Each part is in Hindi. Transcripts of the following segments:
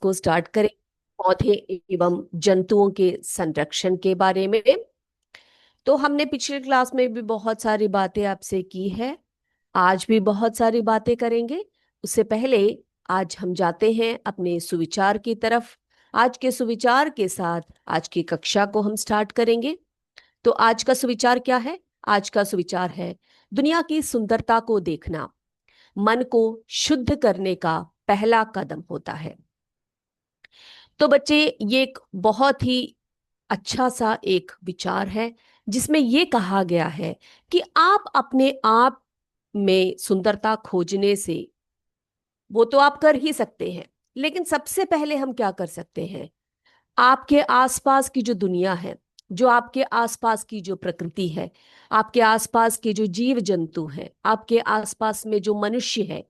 को स्टार्ट करें पौधे एवं जंतुओं के संरक्षण के बारे में। तो हमने पिछले क्लास में भी बहुत सारी बातें आपसे की है, आज भी बहुत सारी बातें करेंगे। उससे पहले आज हम जाते हैं अपने सुविचार की तरफ। आज के सुविचार के साथ आज की कक्षा को हम स्टार्ट करेंगे। तो आज का सुविचार क्या है? आज का सुविचार है, दुनिया की सुंदरता को देखना मन को शुद्ध करने का पहला कदम होता है। तो बच्चे, ये एक बहुत ही अच्छा सा एक विचार है जिसमें ये कहा गया है कि आप अपने आप में सुंदरता खोजने से, वो तो आप कर ही सकते हैं, लेकिन सबसे पहले हम क्या कर सकते हैं, आपके आसपास की जो दुनिया है, जो आपके आसपास की जो प्रकृति है, आपके आसपास के जो जीव जंतु हैं, आपके आसपास में जो मनुष्य है,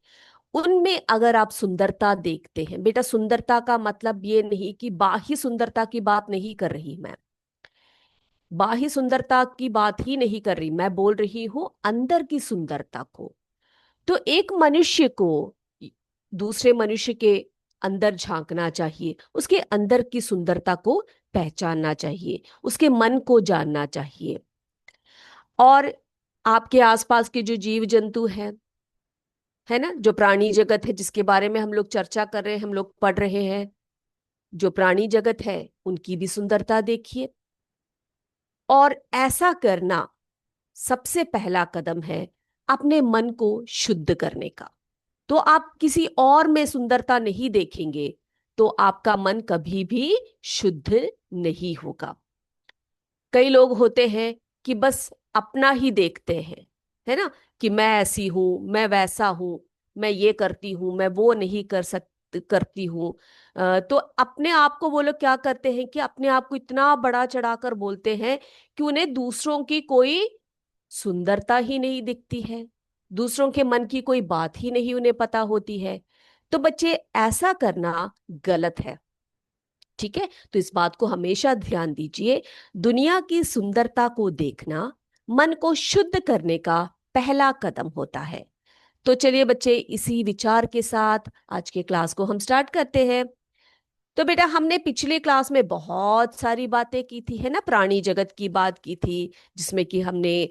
उनमें अगर आप सुंदरता देखते हैं। बेटा, सुंदरता का मतलब ये नहीं कि बाह्य सुंदरता की बात नहीं कर रही मैं, बाह्य सुंदरता की बात ही नहीं कर रही मैं, बोल रही हूं अंदर की सुंदरता को। तो एक मनुष्य को दूसरे मनुष्य के अंदर झांकना चाहिए, उसके अंदर की सुंदरता को पहचानना चाहिए, उसके मन को जानना चाहिए। और आपके आसपास के जो जीव जंतु हैं, है ना, जो प्राणी जगत है जिसके बारे में हम लोग चर्चा कर रहे हैं, हम लोग पढ़ रहे हैं, जो प्राणी जगत है उनकी भी सुंदरता देखिए। और ऐसा करना सबसे पहला कदम है अपने मन को शुद्ध करने का। तो आप किसी और में सुंदरता नहीं देखेंगे तो आपका मन कभी भी शुद्ध नहीं होगा। कई लोग होते हैं कि बस अपना ही देखते हैं, है ना, कि मैं ऐसी हूं, मैं वैसा हूं, मैं ये करती हूं, मैं वो नहीं करती हूं। तो अपने आप को वो लोग क्या करते हैं कि अपने आप को इतना बड़ा चढ़ाकर बोलते हैं कि उन्हें दूसरों की कोई सुंदरता ही नहीं दिखती है, दूसरों के मन की कोई बात ही नहीं उन्हें पता होती है। तो बच्चे, ऐसा करना गलत है, ठीक है? तो इस बात को हमेशा ध्यान दीजिए, दुनिया की सुंदरता को देखना मन को शुद्ध करने का पहला कदम होता है। तो चलिए बच्चे, इसी विचार के साथ आज के क्लास को हम स्टार्ट करते हैं। तो बेटा, हमने पिछले क्लास में बहुत सारी बातें की थी, है ना, प्राणी जगत की बात की थी, जिसमें कि हमने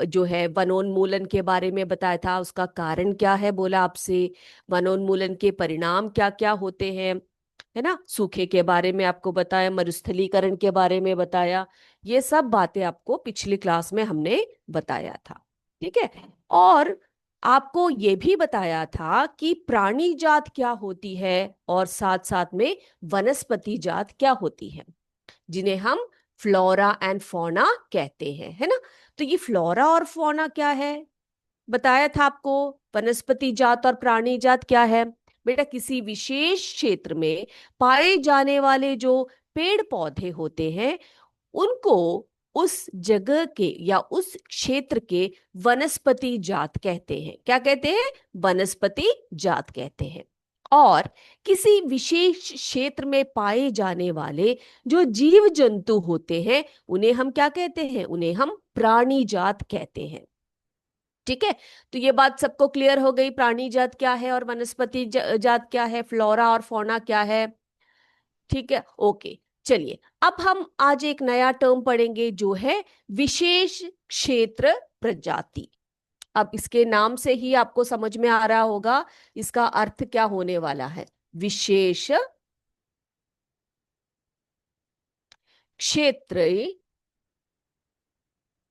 जो है वनोन्मूलन के बारे में बताया था, उसका कारण क्या है बोला आपसे, वनोन्मूलन के परिणाम क्या क्या होते हैं, है ना, सूखे के बारे में आपको बताया, मरुस्थलीकरण के बारे में बताया। ये सब बातें आपको पिछली क्लास में हमने बताया था, ठीक है। और आपको ये भी बताया था कि प्राणी जात क्या होती है और साथ साथ में वनस्पति जात क्या होती है, जिन्हें हम फ्लोरा एंड फौना कहते हैं, है ना। तो ये फ्लोरा और फौना क्या है बताया था आपको, वनस्पति जात और प्राणी जात क्या है। बेटा, किसी विशेष क्षेत्र में पाए जाने वाले जो पेड़ पौधे होते हैं, उनको उस जगह के या उस क्षेत्र के वनस्पति जात कहते हैं। क्या कहते हैं? वनस्पति जात कहते हैं। और किसी विशेष क्षेत्र में पाए जाने वाले जो जीव जंतु होते हैं, उन्हें हम क्या कहते हैं? उन्हें हम प्राणी जात कहते हैं, ठीक है। तो ये बात सबको क्लियर हो गई, प्राणी जात क्या है और वनस्पति जात क्या है, फ्लोरा और फौना क्या है, ठीक है, ओके। चलिए, अब हम आज एक नया टर्म पढ़ेंगे जो है विशेष क्षेत्र प्रजाति। अब इसके नाम से ही आपको समझ में आ रहा होगा इसका अर्थ क्या होने वाला है। विशेष क्षेत्र,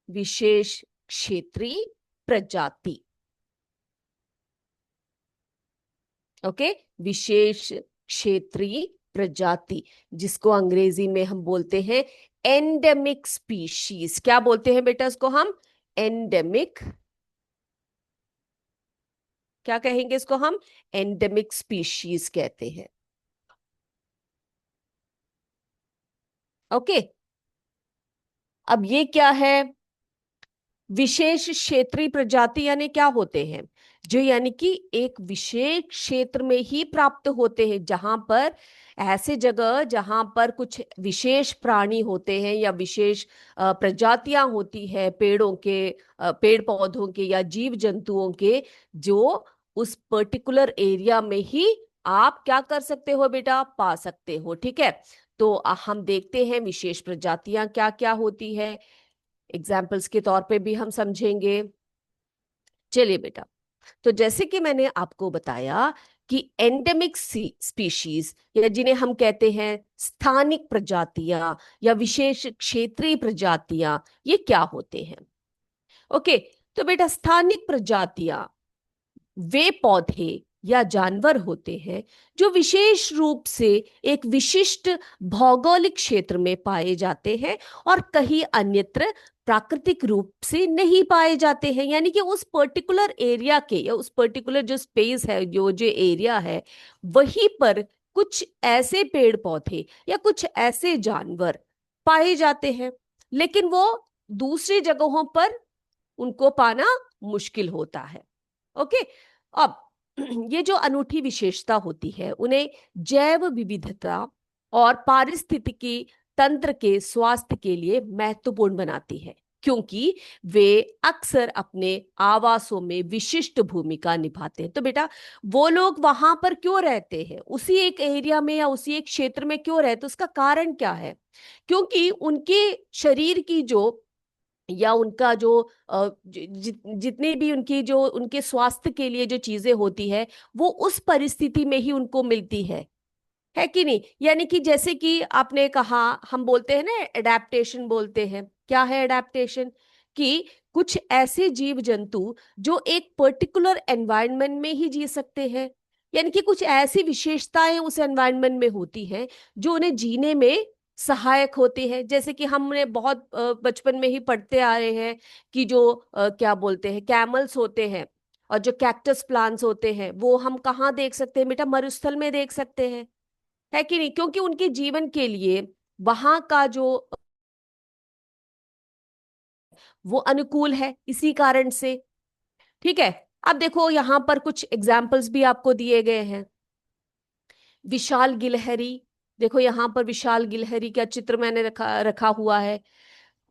विशेष क्षेत्रीय प्रजाति, ओके, विशेष क्षेत्रीय प्रजाति, जिसको अंग्रेजी में हम बोलते हैं एंडेमिक स्पीशीज। क्या बोलते हैं बेटा इसको हम? एंडेमिक। क्या कहेंगे इसको हम? एंडेमिक स्पीशीज कहते हैं, ओके। अब ये क्या है? विशेष क्षेत्रीय प्रजाति यानी क्या होते हैं? जो यानी कि एक विशेष क्षेत्र में ही प्राप्त होते हैं, जहां पर ऐसे जगह जहां पर कुछ विशेष प्राणी होते हैं या विशेष प्रजातियां होती है पेड़ों के, पेड़ पौधों के या जीव जंतुओं के, जो उस पर्टिकुलर एरिया में ही आप क्या कर सकते हो बेटा, पा सकते हो। ठीक है, तो हम देखते हैं विशेष प्रजातियां क्या क्या होती है, एग्जाम्पल्स के तौर पे भी हम समझेंगे। चलिए बेटा, तो जैसे कि मैंने आपको बताया कि एंडेमिक स्पीशीज या जिन्हें हम कहते हैं स्थानिक प्रजातियां या विशेष क्षेत्रीय प्रजातियां, ये क्या होते हैं। ओके, तो बेटा स्थानिक प्रजातियां वे पौधे या जानवर होते हैं जो विशेष रूप से एक विशिष्ट भौगोलिक क्षेत्र में पाए जाते हैं और कहीं अन्यत्र प्राकृतिक रूप से नहीं पाए जाते हैं। यानी कि उस पर्टिकुलर एरिया के या उस पर्टिकुलर जो स्पेस है, जो जो एरिया है, वहीं पर कुछ ऐसे पेड़ पौधे या कुछ ऐसे जानवर पाए जाते हैं, लेकिन वो दूसरी जगहों पर उनको पाना मुश्किल होता है। ओके, अब ये जो अनूठी विशेषता होती है उन्हें जैव विविधता और पारिस्थितिकी तंत्र के स्वास्थ्य के लिए महत्वपूर्ण बनाती है, क्योंकि वे अक्सर अपने आवासों में विशिष्ट भूमिका निभाते हैं। तो बेटा, वो लोग वहां पर क्यों रहते हैं, उसी एक एरिया में या उसी एक क्षेत्र में क्यों रहते, उसका कारण क्या है? क्योंकि उनके शरीर की जो या उनका जो जितने भी उनकी जो उनके स्वास्थ्य के लिए जो चीजें होती है, वो उस परिस्थिति में ही उनको मिलती है कि नहीं? यानी कि जैसे कि आपने कहा, हम बोलते हैं ना एडेप्टेशन बोलते हैं। क्या है एडेप्टेशन? कि कुछ ऐसे जीव जंतु जो एक पर्टिकुलर एनवायरनमेंट में ही जी सकते हैं, यानी कि कुछ ऐसी विशेषताएं उस एनवायरनमेंट में होती हैं जो उन्हें जीने में सहायक होती है। जैसे कि हमने बहुत बचपन में ही पढ़ते आ रहे हैं कि जो क्या बोलते हैं, कैमल्स होते हैं और जो कैक्टस प्लांट्स होते हैं, वो हम कहाँ देख सकते हैं बेटा? मरुस्थल में देख सकते हैं, है कि नहीं? क्योंकि उनके जीवन के लिए वहां का जो वो अनुकूल है, इसी कारण से। ठीक है, अब देखो यहां पर कुछ एग्जाम्पल्स भी आपको दिए गए हैं। विशाल गिलहरी, देखो यहां पर विशाल गिलहरी का चित्र मैंने रखा रखा हुआ है।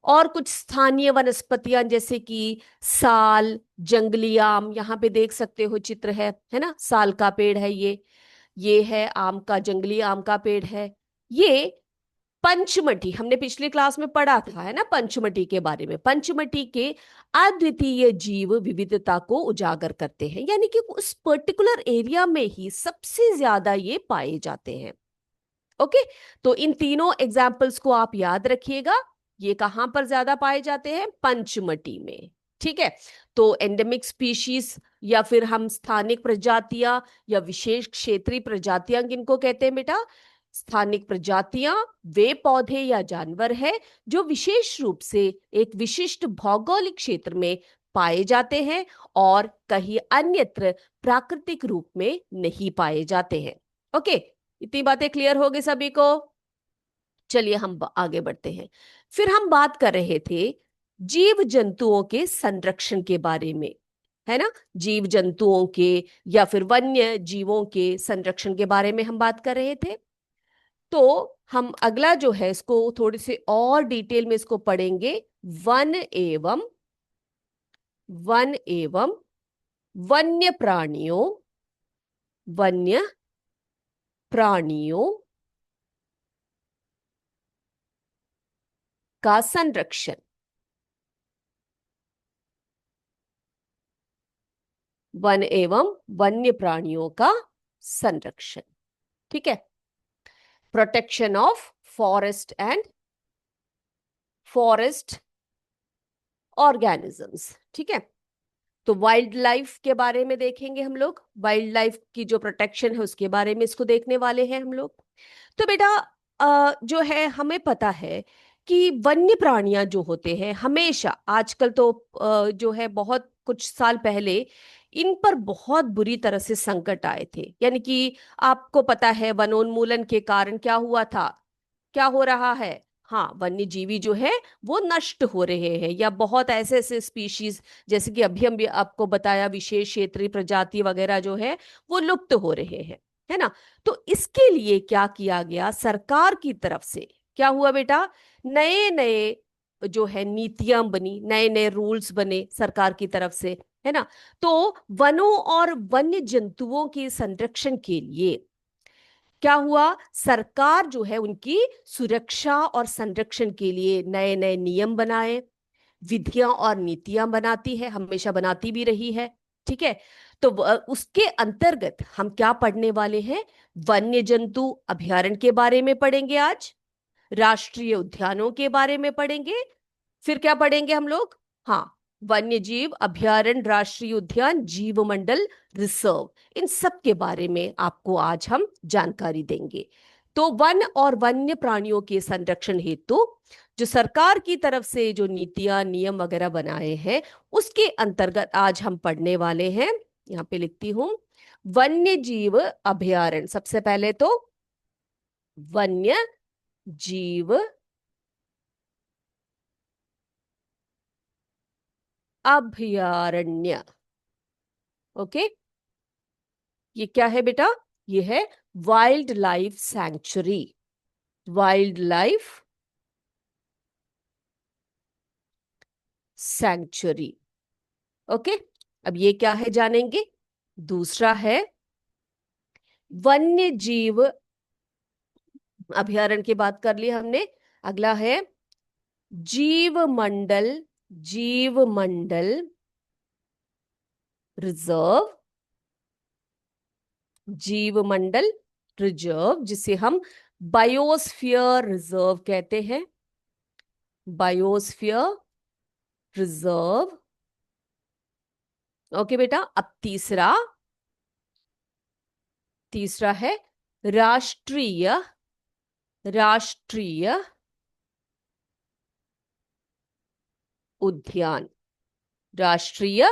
और कुछ स्थानीय वनस्पतियां जैसे कि साल, जंगली आम, यहाँ पे देख सकते हो चित्र है ना? साल का पेड़ है ये है आम का, जंगली आम का पेड़ है ये। पंचमटी, हमने पिछली क्लास में पढ़ा था, है ना, पंचमटी के बारे में। पंचमटी के अद्वितीय जीव विविधता को उजागर करते हैं, यानी कि उस पर्टिकुलर एरिया में ही सबसे ज्यादा ये पाए जाते हैं। ओके, तो इन तीनों एग्जाम्पल्स को आप याद रखिएगा। ये कहां पर ज्यादा पाए जाते हैं? पंचमटी में। ठीक है, तो एंडेमिक स्पीशीज या फिर हम स्थानिक प्रजातियां या विशेष क्षेत्रीय प्रजातियां किनको कहते हैं बेटा? स्थानिक प्रजातियां वे पौधे या जानवर है जो विशेष रूप से एक विशिष्ट भौगोलिक क्षेत्र में पाए जाते हैं और कहीं अन्यत्र प्राकृतिक रूप में नहीं पाए जाते हैं। ओके, इतनी बातें क्लियर हो गई सभी को? चलिए हम आगे बढ़ते हैं। फिर हम बात कर रहे थे जीव जंतुओं के संरक्षण के बारे में, है ना? जीव जंतुओं के या फिर वन्य जीवों के संरक्षण के बारे में हम बात कर रहे थे। तो हम अगला जो है इसको थोड़ी सी और डिटेल में इसको पढ़ेंगे। वन एवं वन एवं वन्य प्राणियों, वन्य प्राणियों का संरक्षण। वन एवं वन्य प्राणियों का संरक्षण। ठीक है, protection of forest and forest organisms. ठीक है, तो वाइल्ड लाइफ के बारे में देखेंगे हम लोग। वाइल्ड लाइफ की जो प्रोटेक्शन है उसके बारे में इसको देखने वाले हैं हम लोग। तो बेटा, जो है हमें पता है कि वन्य प्राणियां जो होते हैं हमेशा, आजकल तो जो है बहुत कुछ साल पहले इन पर बहुत बुरी तरह से संकट आए थे। यानी कि आपको पता है वनोन्मूलन के कारण क्या हुआ था, क्या हो रहा है? हाँ, वन्य जीवी जो है वो नष्ट हो रहे हैं, या बहुत ऐसे ऐसे स्पीशीज जैसे कि अभी हम भी आपको बताया विशेष क्षेत्रीय प्रजाति वगैरह जो है वो लुप्त हो रहे हैं, है ना? तो इसके लिए क्या किया गया सरकार की तरफ से? क्या हुआ बेटा? नए नए जो है नीतियां बनी, नए नए रूल्स बने सरकार की तरफ से, है ना। तो वनों और वन्य जंतुओं के संरक्षण के लिए क्या हुआ, सरकार जो है उनकी सुरक्षा और संरक्षण के लिए नए नए नियम बनाए, विधियां और नीतियां बनाती है, हमेशा बनाती भी रही है। ठीक है। तो उसके अंतर्गत हम क्या पढ़ने वाले हैं, वन्य जंतु अभयारण्य के बारे में पढ़ेंगे आज, राष्ट्रीय उद्यानों के बारे में पढ़ेंगे, फिर क्या पढ़ेंगे हम लोग, हाँ, वन्य जीव अभयारण्य, राष्ट्रीय उद्यान, जीव मंडल, रिजर्व, इन सब के बारे में आपको आज हम जानकारी देंगे। तो वन और वन्य प्राणियों के संरक्षण हेतु जो सरकार की तरफ से जो नीतियां नियम वगैरह बनाए हैं, उसके अंतर्गत आज हम पढ़ने वाले हैं, यहां पे लिखती हूं, वन्य जीव अभयारण्य। सबसे पहले तो वन्य जीव अभयारण्य। ओके, ये क्या है बेटा, ये है wild life sanctuary, wild life sanctuary. Okay, अब ये क्या है जानेंगे। दूसरा है वन्य जीव अभयारण्य की बात कर ली हमने, अगला है जीव मंडल, जीव मंडल रिजर्व, जीव मंडल रिजर्व, जिसे हम बायोस्फीयर रिजर्व कहते हैं, बायोस्फीयर रिजर्व। ओके बेटा, अब तीसरा, तीसरा है राष्ट्रीय, राष्ट्रीय उद्यान, राष्ट्रीय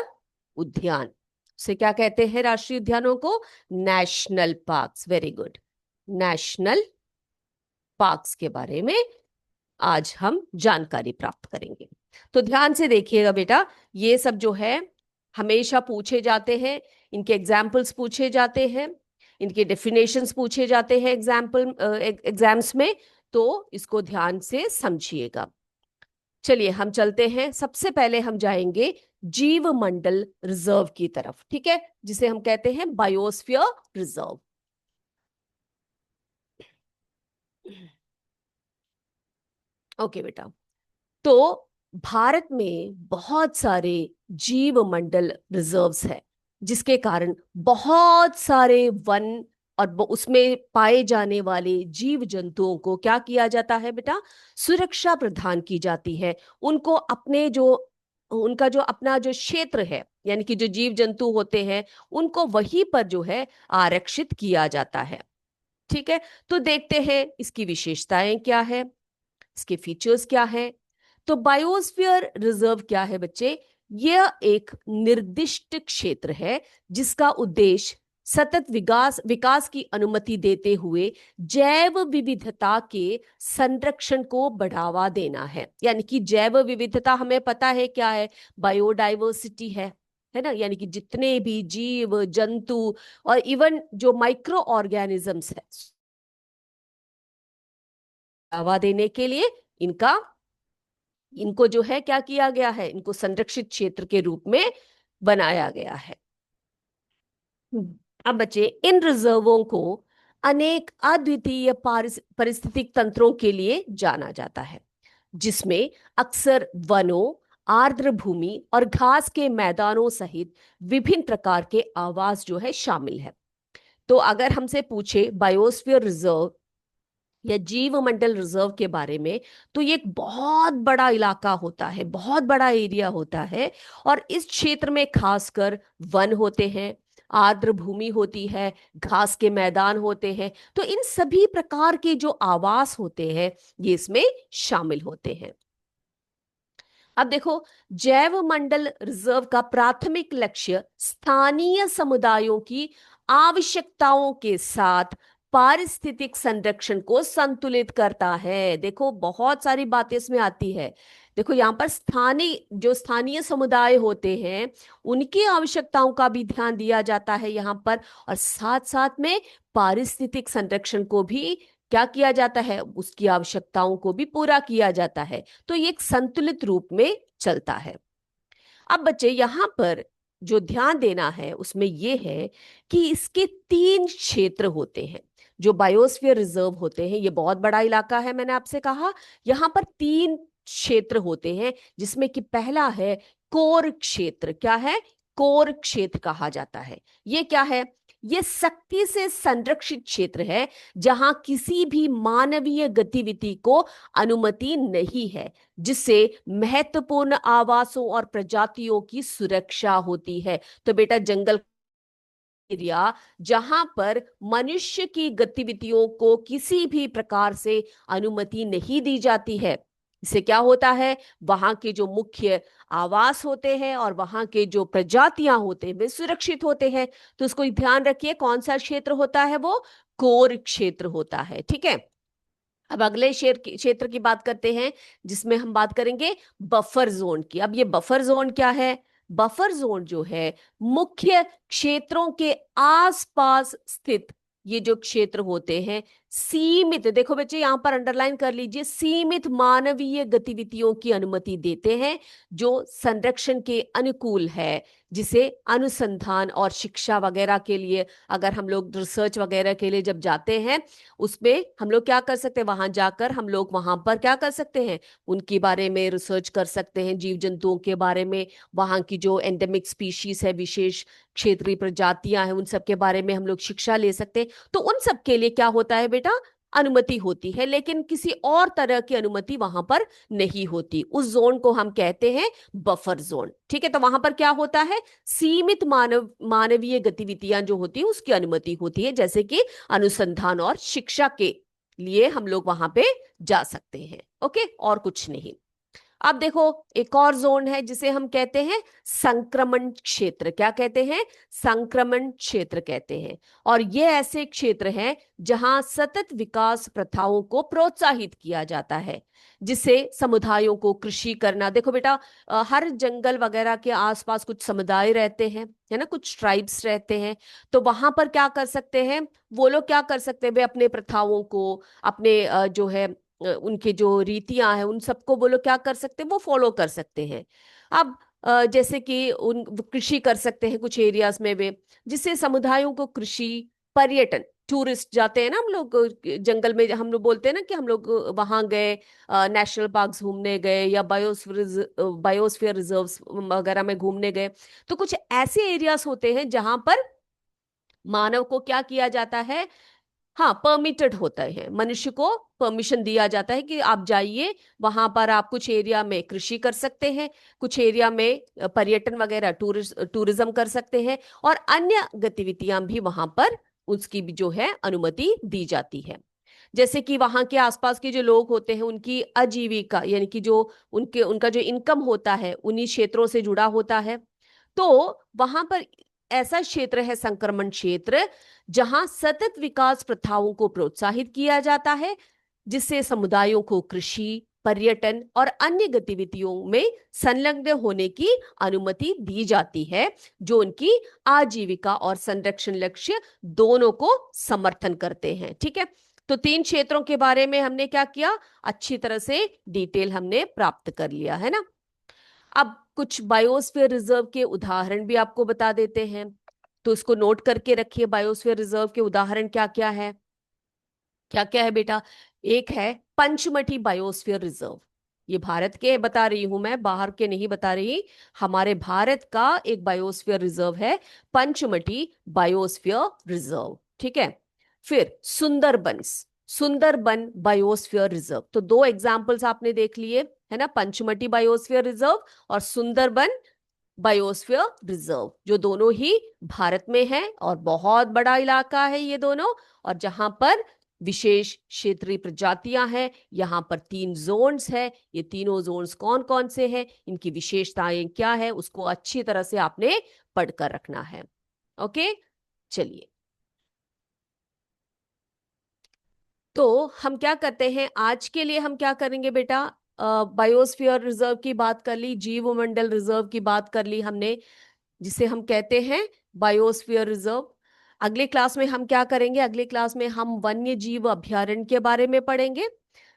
उद्यान से क्या कहते हैं, राष्ट्रीय उद्यानों को national parks. Very good, national parks के बारे में आज हम जानकारी प्राप्त करेंगे। तो ध्यान से देखिएगा बेटा, ये सब जो है हमेशा पूछे जाते हैं, इनके एग्जाम्पल्स पूछे जाते हैं, इनके डेफिनेशंस पूछे जाते हैं एग्जाम्स में, तो इसको ध्यान से समझिएगा। चलिए हम चलते हैं, सबसे पहले हम जाएंगे जीव मंडल रिजर्व की तरफ, ठीक है, जिसे हम कहते हैं बायोस्फीयर रिजर्व। ओके बेटा, तो भारत में बहुत सारे जीव मंडल रिजर्व्स है, जिसके कारण बहुत सारे वन और उसमें पाए जाने वाले जीव जंतुओं को क्या किया जाता है बेटा, सुरक्षा प्रदान की जाती है। उनको अपने जो, उनका जो अपना जो क्षेत्र है, यानी कि जो जीव जंतु होते हैं, उनको वहीं पर जो है आरक्षित किया जाता है। ठीक है, तो देखते हैं इसकी विशेषताएं क्या है, इसके फीचर्स क्या है। तो बायोस्फीयर रिजर्व क्या है बच्चे, यह एक निर्दिष्ट क्षेत्र है जिसका उद्देश्य सतत विकास विकास की अनुमति देते हुए जैव विविधता के संरक्षण को बढ़ावा देना है। यानी कि जैव विविधता हमें पता है क्या है, बायोडाइवर्सिटी है ना, यानी कि जितने भी जीव जंतु और इवन जो माइक्रो ऑर्गेनिजम्स है, बढ़ावा देने के लिए इनका, इनको जो है क्या किया गया है, इनको संरक्षित क्षेत्र के रूप में बनाया गया है। अब बच्चे, इन रिजर्वों को अनेक अद्वितीय पारिस्थितिक तंत्रों के लिए जाना जाता है, जिसमें अक्सर वनों, आर्द्र भूमि और घास के मैदानों सहित विभिन्न प्रकार के आवास जो है शामिल है। तो अगर हमसे पूछे बायोस्फीयर रिजर्व या जीव मंडल रिजर्व के बारे में, तो ये एक बहुत बड़ा इलाका होता है, बहुत बड़ा एरिया होता है, और इस क्षेत्र में खासकर वन होते हैं, आर्द्र भूमि होती है, घास के मैदान होते हैं। तो इन सभी प्रकार के जो आवास होते हैं, ये इसमें शामिल होते हैं। अब देखो, जैव मंडल रिजर्व का प्राथमिक लक्ष्य स्थानीय समुदायों की आवश्यकताओं के साथ पारिस्थितिक संरक्षण को संतुलित करता है। देखो, बहुत सारी बातें इसमें आती है। देखो, यहाँ पर स्थानीय, जो स्थानीय समुदाय होते हैं, उनकी आवश्यकताओं का भी ध्यान दिया जाता है यहाँ पर, और साथ साथ में पारिस्थितिक संरक्षण को भी क्या किया जाता है, उसकी आवश्यकताओं को भी पूरा किया जाता है। तो ये एक संतुलित रूप में चलता है। अब बच्चे, यहां पर जो ध्यान देना है उसमें यह है कि इसके तीन क्षेत्र होते हैं। जो बायोस्फीयर रिजर्व होते हैं, ये बहुत बड़ा इलाका है, मैंने आपसे कहा। यहाँ पर तीन क्षेत्र होते हैं, जिसमें कि पहला है कोर क्षेत्र। क्या है? कोर क्षेत्र कहा जाता है। ये क्या है? ये सख्ती से संरक्षित क्षेत्र है, जहां किसी भी मानवीय गतिविधि को अनुमति नहीं है, जिससे महत्वपूर्ण आवासों और प्रजातियों की सुरक्षा होती है। तो बेटा, जंगल एरिया जहां पर मनुष्य की गतिविधियों को किसी भी प्रकार से अनुमति नहीं दी जाती है, इससे क्या होता है? वहां के जो मुख्य आवास होते हैं और वहां के जो प्रजातियां होते हैं वे सुरक्षित होते हैं। तो उसको ध्यान रखिए, कौन सा क्षेत्र होता है? वो कोर क्षेत्र होता है। ठीक है। अब अगले क्षेत्र की बात करते हैं, जिसमें हम बात करेंगे बफर जोन की। अब ये बफर जोन क्या है? बफर जोन जो है, मुख्य क्षेत्रों के आसपास स्थित ये जो क्षेत्र होते हैं, सीमित, देखो बच्चे यहां पर अंडरलाइन कर लीजिए, सीमित मानवीय गतिविधियों की अनुमति देते हैं, जो संरक्षण के अनुकूल है, जिसे अनुसंधान और शिक्षा वगैरह के लिए, अगर हम लोग रिसर्च वगैरह के लिए जब जाते हैं, उसमें हम लोग क्या कर सकते हैं? वहां जाकर हम लोग वहां पर क्या कर सकते हैं? उनके बारे में रिसर्च कर सकते हैं, जीव जंतुओं के बारे में, वहां की जो एंडेमिक स्पीशीज है, विशेष क्षेत्रीय प्रजातियां हैं, उन सब के बारे में हम लोग शिक्षा ले सकते हैं। तो उन सब के लिए क्या होता है बेटा? अनुमति होती है, लेकिन किसी और तरह की अनुमति वहां पर नहीं होती। उस जोन को हम कहते हैं बफर जोन। ठीक है। तो वहां पर क्या होता है? सीमित मानवीय गतिविधियां जो होती है उसकी अनुमति होती है, जैसे कि अनुसंधान और शिक्षा के लिए हम लोग वहां पे जा सकते हैं। ओके, और कुछ नहीं। अब देखो, एक और जोन है जिसे हम कहते हैं संक्रमण क्षेत्र। क्या कहते हैं? संक्रमण क्षेत्र कहते हैं। और ये ऐसे क्षेत्र हैं जहां सतत विकास प्रथाओं को प्रोत्साहित किया जाता है, जिससे समुदायों को कृषि करना। देखो बेटा, हर जंगल वगैरह के आसपास कुछ समुदाय रहते हैं, है ना, कुछ ट्राइब्स रहते हैं। तो वहां पर क्या कर सकते हैं वो लोग? क्या कर सकते हैं वे? अपने प्रथाओं को, अपने जो है उनके जो रीतियां हैं, उन सबको वो लोग क्या कर सकते हैं? वो फॉलो कर सकते हैं। अब जैसे कि उन कृषि कर सकते हैं कुछ एरियाज में वे, जिससे समुदायों को कृषि, पर्यटन, टूरिस्ट जाते हैं ना, हम लोग जंगल में, हम लोग बोलते हैं ना कि हम लोग वहां गए, नेशनल पार्क्स घूमने गए, या बायोस्फीयर रिजर्व्स वगैरह में घूमने गए। तो कुछ ऐसे एरियाज होते हैं जहां पर मानव को क्या किया जाता है? हाँ, परमिटेड होता है, मनुष्य को परमिशन दिया जाता है कि आप जाइए, वहां पर आप कुछ एरिया में कृषि कर सकते हैं, कुछ एरिया में पर्यटन वगैरह, टूरिज्म कर सकते हैं, और अन्य गतिविधियां भी वहां पर उसकी भी जो है अनुमति दी जाती है। जैसे कि वहां के आसपास के जो लोग होते हैं, उनकी आजीविका, यानी कि जो उनका जो इनकम होता है उन्हीं क्षेत्रों से जुड़ा होता है। तो वहां पर ऐसा क्षेत्र है संक्रमण क्षेत्र, जहां सतत विकास प्रथाओं को प्रोत्साहित किया जाता है, जिससे समुदायों को कृषि, पर्यटन और अन्य गतिविधियों में संलग्न होने की अनुमति दी जाती है, जो उनकी आजीविका और संरक्षण लक्ष्य दोनों को समर्थन करते हैं। ठीक है। तो तीन क्षेत्रों के बारे में हमने क्या किया? अच्छी तरह से डिटेल हमने प्राप्त कर लिया है ना। अब कुछ बायोस्फीयर रिजर्व के उदाहरण भी आपको बता देते हैं, तो इसको नोट करके रखिए। बायोस्फीयर रिजर्व के उदाहरण क्या क्या है? क्या क्या है बेटा? एक है पंचमढ़ी बायोस्फीयर रिजर्व। ये भारत के बता रही हूं मैं, बाहर के नहीं बता रही। हमारे भारत का एक बायोस्फीयर रिजर्व है पंचमढ़ी बायोस्फीयर रिजर्व। ठीक है। फिर सुंदरबंस, सुंदरबन बायोस्फीयर रिजर्व। तो दो एग्जाम्पल्स आपने देख लिए, है ना, पंचमढ़ी बायोस्फीयर रिजर्व और सुंदरबन बायोस्फीयर रिजर्व, जो दोनों ही भारत में है, और बहुत बड़ा इलाका है ये दोनों। और जहां पर विशेष क्षेत्रीय प्रजातियां हैं, यहां पर तीन जोन्स है। ये तीनों जोन्स कौन कौन से हैं, इनकी विशेषताएं क्या है, उसको अच्छी तरह से आपने पढ़कर रखना है। ओके, चलिए। तो हम क्या करते हैं आज के लिए? हम क्या करेंगे बेटा? बायोस्फीयर रिजर्व की बात कर ली, जीव मंडल रिजर्व की बात कर ली हमने, जिसे हम कहते हैं बायोस्फीयर रिजर्व। अगले क्लास में हम क्या करेंगे? अगले क्लास में हम वन्य जीव अभयारण्य के बारे में पढ़ेंगे,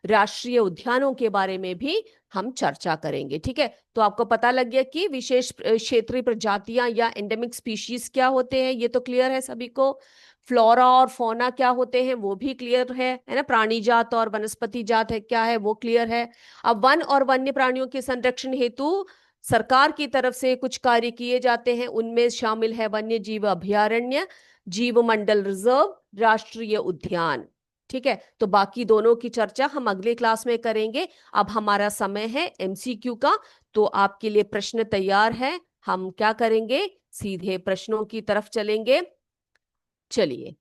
राष्ट्रीय उद्यानों के बारे में भी हम चर्चा करेंगे। ठीक है, तो आपको पता लग गया कि विशेष क्षेत्रीय प्रजातियां या एंडेमिक स्पीशीज क्या होते हैं, ये तो क्लियर है सभी को। फ्लोरा और फौना क्या होते हैं वो भी क्लियर है ना। प्राणी जात और वनस्पति जात है क्या है वो क्लियर है। अब वन और वन्य प्राणियों के संरक्षण हेतु सरकार की तरफ से कुछ कार्य किए जाते हैं, उनमें शामिल है वन्य जीव अभयारण्य, जीव मंडल रिजर्व, राष्ट्रीय उद्यान। ठीक है, तो बाकी दोनों की चर्चा हम अगले क्लास में करेंगे। अब हमारा समय है एमसीक्यू का, तो आपके लिए प्रश्न तैयार है। हम क्या करेंगे, सीधे प्रश्नों की तरफ चलेंगे। चलिए,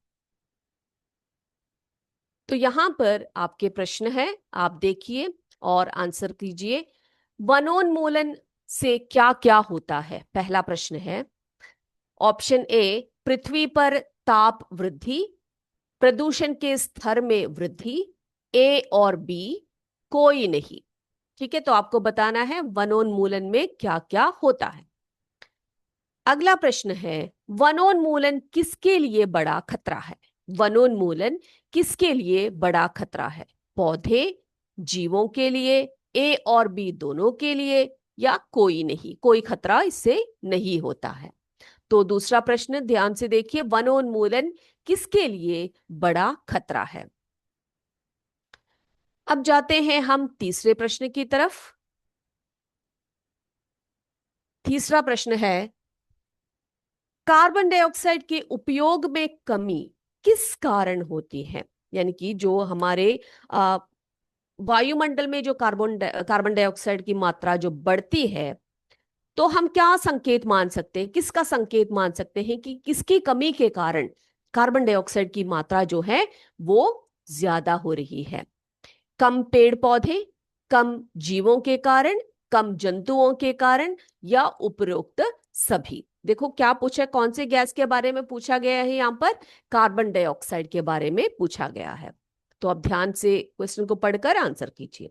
तो यहां पर आपके प्रश्न है, आप देखिए और आंसर कीजिए। वनोन्मूलन से क्या क्या होता है? पहला प्रश्न है, ऑप्शन ए, पृथ्वी पर ताप वृद्धि, प्रदूषण के स्तर में वृद्धि, ए और बी कोई नहीं। ठीक है, तो आपको बताना है वनोन्मूलन में क्या क्या होता है। अगला प्रश्न है, वनोन्मूलन किसके लिए बड़ा खतरा है? वनोन्मूलन किसके लिए बड़ा खतरा है? पौधे, जीवों के लिए, ए और बी दोनों के लिए, या कोई नहीं, कोई खतरा इससे नहीं होता है। तो दूसरा प्रश्न ध्यान से देखिए, वनोन्मूलन किसके लिए बड़ा खतरा है। अब जाते हैं हम तीसरे प्रश्न की तरफ। तीसरा प्रश्न है, कार्बन डाइऑक्साइड के उपयोग में कमी किस कारण होती है? यानी कि जो हमारे आ, वायुमंडल में जो कार्बन डाइऑक्साइड की मात्रा जो बढ़ती है, तो हम क्या संकेत मान सकते हैं, किसका संकेत मान सकते हैं कि किसकी कमी के कारण कार्बन डाइऑक्साइड की मात्रा जो है वो ज्यादा हो रही है? कम पेड़ पौधे, कम जीवों के कारण, कम जंतुओं के कारण, या उपरोक्त सभी? देखो क्या पूछा, कौन से गैस के बारे में पूछा गया है यहाँ पर? कार्बन डाइऑक्साइड के बारे में पूछा गया है। तो अब ध्यान से क्वेश्चन को पढ़कर आंसर कीजिए।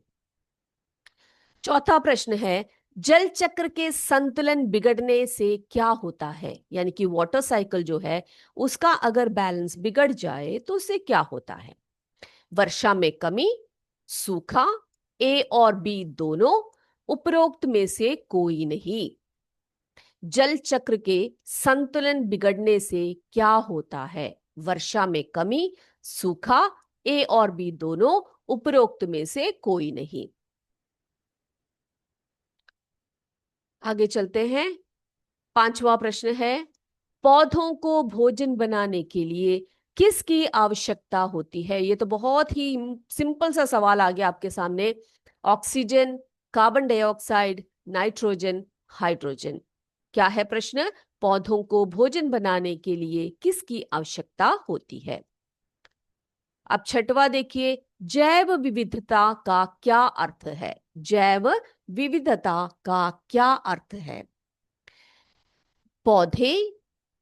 चौथा प्रश्न है, जल चक्र के संतुलन बिगड़ने से क्या होता है? यानी कि वाटर साइकिल जो है उसका अगर बैलेंस बिगड़ जाए तो उससे क्या होता है? वर्षा में कमी, सूखा, ए और बी दोनों, उपरोक्त में से कोई नहीं। जल चक्र के संतुलन बिगड़ने से क्या होता है? वर्षा में कमी, सूखा, ए और बी दोनों, उपरोक्त में से कोई नहीं। आगे चलते हैं। पांचवा प्रश्न है, पौधों को भोजन बनाने के लिए किसकी आवश्यकता होती है? ये तो बहुत ही सिंपल सा सवाल आ गया आपके सामने। Oxygen, carbon dioxide, nitrogen, hydrogen. क्या है प्रश्न? पौधों को भोजन बनाने के लिए किसकी आवश्यकता होती है? अब छठवा देखिए, जैव विविधता का क्या अर्थ है? जैव विविधता का क्या अर्थ है? पौधे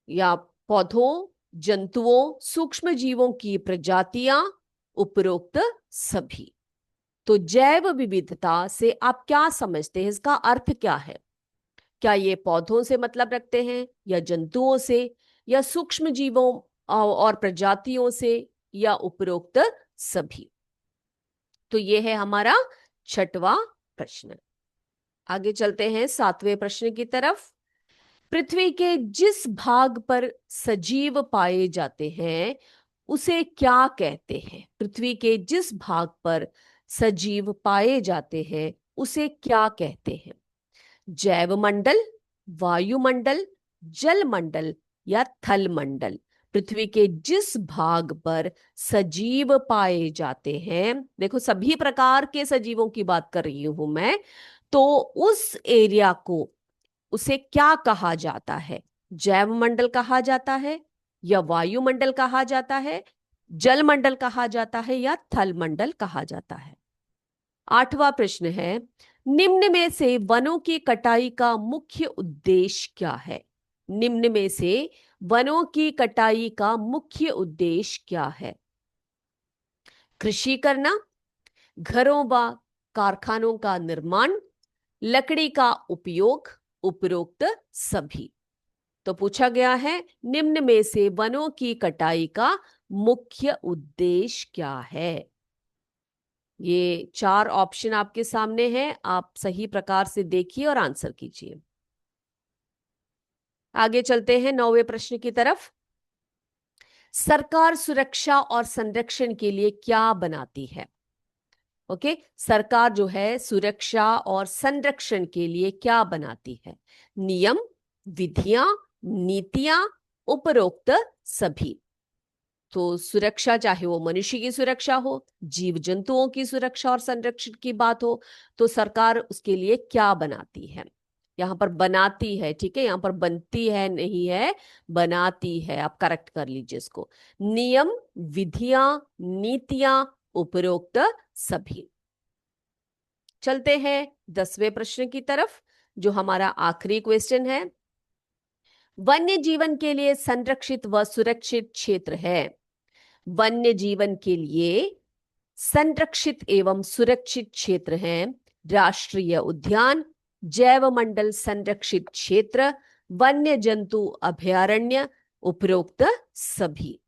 या पौधों, जंतुओं, सूक्ष्म जीवों की प्रजातियां, उपरोक्त सभी। तो जैव विविधता से आप क्या समझते हैं, इसका अर्थ क्या है? क्या ये पौधों से मतलब रखते हैं, या जंतुओं से, या सूक्ष्म जीवों और प्रजातियों से, या उपरोक्त सभी? तो ये है हमारा छठवां प्रश्न। आगे चलते हैं सातवें प्रश्न की तरफ। पृथ्वी के जिस भाग पर सजीव पाए जाते हैं उसे क्या कहते हैं? पृथ्वी के जिस भाग पर सजीव पाए जाते हैं उसे क्या कहते हैं? जैव मंडल, वायुमंडल, जल मंडल, या थल मंडल? पृथ्वी के जिस भाग पर सजीव पाए जाते हैं, देखो सभी प्रकार के सजीवों की बात कर रही हूं मैं, तो उस एरिया को उसे क्या कहा जाता है? जैव मंडल कहा जाता है, या वायुमंडल कहा जाता है, जल मंडल कहा जाता है, या थल मंडल कहा जाता है? आठवां प्रश्न है, निम्न में से वनों की कटाई का मुख्य उद्देश्य क्या है? निम्न में से वनों की कटाई का मुख्य उद्देश्य क्या है? कृषि करना, घरों व कारखानों का निर्माण, लकड़ी का उपयोग, उपरोक्त सभी? तो पूछा गया है, निम्न में से वनों की कटाई का मुख्य उद्देश्य क्या है? ये 4 ऑप्शन आपके सामने हैं, आप सही प्रकार से देखिए और आंसर कीजिए। आगे चलते हैं 9वें प्रश्न की तरफ। सरकार सुरक्षा और संरक्षण के लिए क्या बनाती है? ओके, सरकार जो है सुरक्षा और संरक्षण के लिए क्या बनाती है? नियम, विधियां, नीतियां, उपरोक्त सभी। तो सुरक्षा, चाहे वो मनुष्य की सुरक्षा हो, जीव जंतुओं की सुरक्षा और संरक्षण की बात हो, तो सरकार उसके लिए क्या बनाती है? यहां पर बनाती है, ठीक है, यहां पर बनती है नहीं है, बनाती है, आप करेक्ट कर लीजिए इसको। नियम, विधियां, नीतियां, उपरोक्त सभी। चलते हैं 10वें प्रश्न की तरफ, जो हमारा आखिरी क्वेश्चन है। वन्य जीवन के लिए संरक्षित व सुरक्षित क्षेत्र है। वन्य जीवन के लिए संरक्षित एवं सुरक्षित क्षेत्र हैं राष्ट्रीय उद्यान, जैव मंडल संरक्षित क्षेत्र, वन्य जंतु अभयारण्य, उपरोक्त सभी।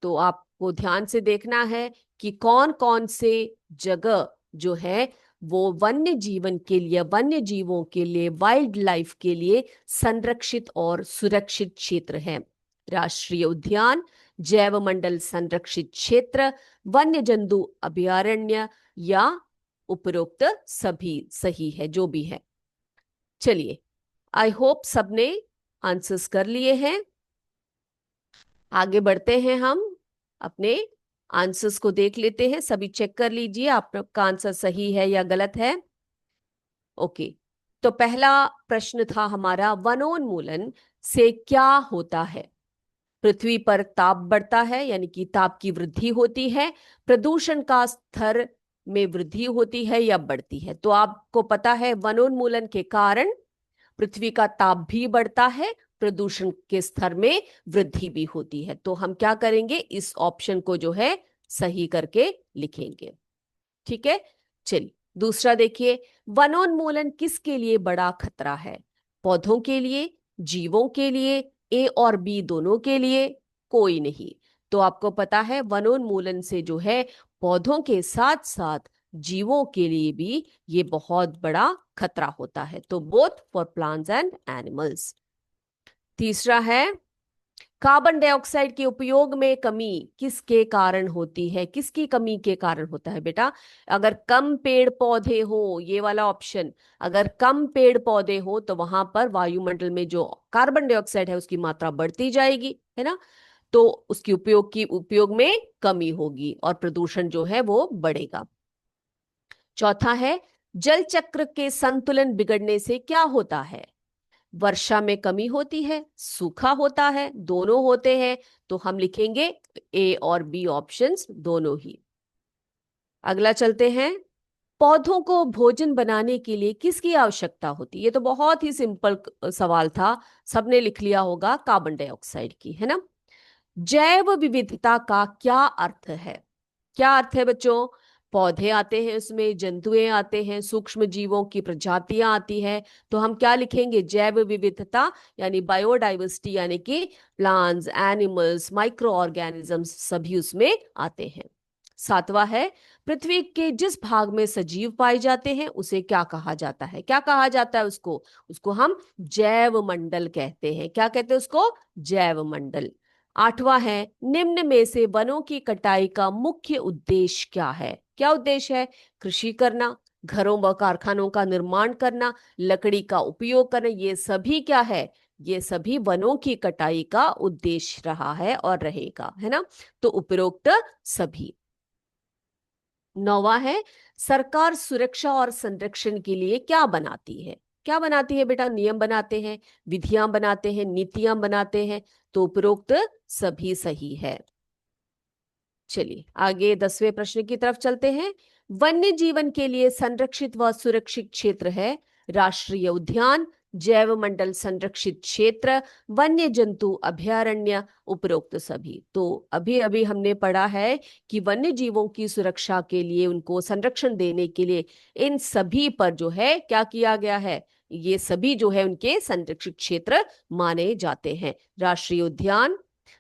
तो आपको ध्यान से देखना है कि कौन कौन से जगह जो है वो वन्य जीवन के लिए, वन्य जीवों के लिए, वाइल्ड लाइफ के लिए संरक्षित और सुरक्षित क्षेत्र हैं। राष्ट्रीय उद्यान, जैव मंडल संरक्षित क्षेत्र, वन्य जंतु अभयारण्य या उपरोक्त सभी सही है, जो भी है। चलिए, आई होप सबने आंसर्स कर लिए हैं। आगे बढ़ते हैं, हम अपने आंसर्स को देख लेते हैं। सभी चेक कर लीजिए आपका आंसर सही है या गलत है। ओके, तो पहला प्रश्न था हमारा, वनोन्मूलन से क्या होता है? पृथ्वी पर ताप बढ़ता है, यानी कि ताप की वृद्धि होती है, प्रदूषण का स्तर में वृद्धि होती है या बढ़ती है? तो आपको पता है वनोन्मूलन के कारण पृथ्वी का ताप भी बढ़ता है, प्रदूषण के स्तर में वृद्धि भी होती है। तो हम क्या करेंगे, इस ऑप्शन को जो है सही करके लिखेंगे। ठीक है, चलिए दूसरा देखिए, वनोन्मूलन किसके लिए बड़ा खतरा है? पौधों के लिए, जीवों के लिए, ए और बी दोनों के लिए, कोई नहीं। तो आपको पता है वनोन्मूलन से जो है पौधों के साथ साथ जीवों के लिए भी ये बहुत बड़ा खतरा होता है। तो both for plants and animals. तीसरा है, कार्बन डाइऑक्साइड के उपयोग में कमी किसके कारण होती है? किसकी कमी के कारण होता है बेटा? अगर कम पेड़ पौधे हो, ये वाला ऑप्शन, अगर कम पेड़ पौधे हो तो वहां पर वायुमंडल में जो कार्बन डाइऑक्साइड है उसकी मात्रा बढ़ती जाएगी, है ना? तो उसकी उपयोग में कमी होगी और प्रदूषण जो है वो बढ़ेगा। चौथा है, जल चक्र के संतुलन बिगड़ने से क्या होता है? वर्षा में कमी होती है, सूखा होता है, दोनों होते हैं। तो हम लिखेंगे ए और बी ऑप्शंस दोनों ही। अगला चलते हैं, पौधों को भोजन बनाने के लिए किसकी आवश्यकता होती है? ये तो बहुत ही सिंपल सवाल था, सबने लिख लिया होगा, कार्बन डाइऑक्साइड की, है ना? जैव विविधता का क्या अर्थ है? क्या अर्थ है बच्चों? पौधे आते हैं, उसमें जंतुएं आते हैं, सूक्ष्म जीवों की प्रजातियां आती है। तो हम क्या लिखेंगे? जैव विविधता यानी बायोडाइवर्सिटी, यानी कि प्लांट्स, एनिमल्स, माइक्रो ऑर्गेनिजम्स सभी उसमें आते हैं। सातवां है, पृथ्वी के जिस भाग में सजीव पाए जाते हैं उसे क्या कहा जाता है? क्या कहा जाता है उसको? उसको हम जैव मंडल कहते हैं। क्या कहते हैं उसको? जैव मंडल। आठवां है, निम्न में से वनों की कटाई का मुख्य उद्देश्य क्या है? क्या उद्देश्य है? कृषि करना, घरों व कारखानों का निर्माण करना, लकड़ी का उपयोग करना, ये सभी क्या है? ये सभी वनों की कटाई का उद्देश्य रहा है और रहेगा, है ना? तो उपरोक्त सभी। नौवा है, सरकार सुरक्षा और संरक्षण के लिए क्या बनाती है? क्या बनाती है बेटा? नियम बनाते हैं, विधियां बनाते हैं, नीतियां बनाते हैं। तो उपरोक्त सभी सही है। चलिए आगे 10वें प्रश्न की तरफ चलते हैं। वन्य जीवन के लिए संरक्षित व सुरक्षित क्षेत्र है राष्ट्रीय उद्यान, जैव मंडल संरक्षित क्षेत्र, वन्य जंतु अभयारण्य, उपरोक्त सभी। तो अभी अभी हमने पढ़ा है कि वन्य जीवों की सुरक्षा के लिए, उनको संरक्षण देने के लिए इन सभी पर जो है क्या किया गया है? ये सभी जो है उनके संरक्षित क्षेत्र माने जाते हैं। राष्ट्रीय उद्यान,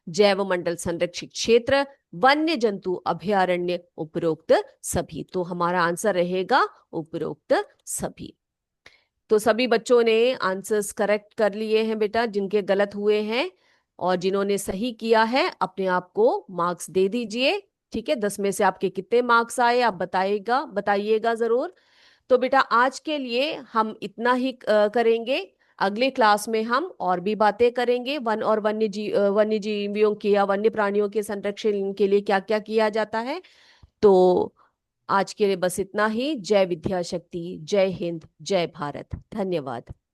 जैव मंडल संरक्षित क्षेत्र, वन्य जंतु अभयारण्य उपरोक्त सभी। तो हमारा आंसर रहेगा उपरोक्त सभी। तो सभी बच्चों ने आंसर्स करेक्ट कर लिए हैं बेटा, जिनके गलत हुए हैं और जिन्होंने सही किया है अपने आप को मार्क्स दे दीजिए। ठीक है, 10 में से आपके कितने मार्क्स आए आप बताइएगा जरूर। तो बेटा आज के लिए हम इतना ही करेंगे। अगले क्लास में हम और भी बातें करेंगे, वन्य जीवियों की या वन्य प्राणियों के संरक्षण के लिए क्या क्या किया जाता है। तो आज के लिए बस इतना ही। जय विद्या शक्ति, जय हिंद, जय भारत, धन्यवाद।